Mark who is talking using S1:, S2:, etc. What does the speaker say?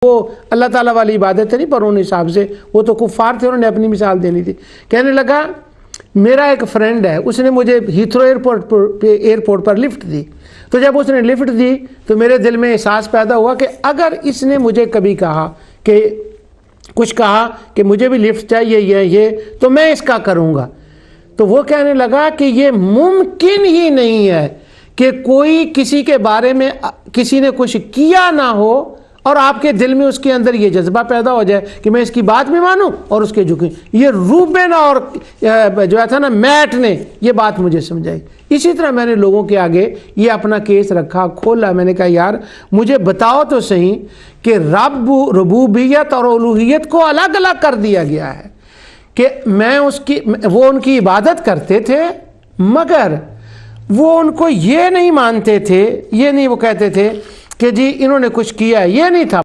S1: वो अल्लाह ताला वाली इबादत नहीं, पर उन हिसाब से वो तो कुफ़ार थे, उन्होंने अपनी मिसाल देनी थी। कहने लगा मेरा एक फ्रेंड है, उसने मुझे हीथ्रो एयरपोर्ट पर लिफ्ट दी। तो जब उसने लिफ्ट दी तो मेरे दिल में एहसास पैदा हुआ कि अगर इसने मुझे कभी कहा कि कुछ कहा कि मुझे भी लिफ्ट चाहिए ये तो मैं इसका करूँगा। तो वो कहने लगा कि ये मुमकिन ही नहीं है कि कोई किसी के बारे में किसी ने कुछ किया ना हो और आपके दिल में उसके अंदर ये जज्बा पैदा हो जाए कि मैं इसकी बात भी मानूं और उसके झुकूं। ये रूबेन और जो था ना मैट ने ये बात मुझे समझाई। इसी तरह मैंने लोगों के आगे ये अपना केस रखा, खोला। मैंने कहा यार मुझे बताओ तो सही कि रबूबियत और उलूहियत को अलग अलग कर दिया गया है कि वो उनकी इबादत करते थे मगर वो उनको ये नहीं मानते थे, ये नहीं वो कहते थे कि जी इन्होंने कुछ किया, ये नहीं था।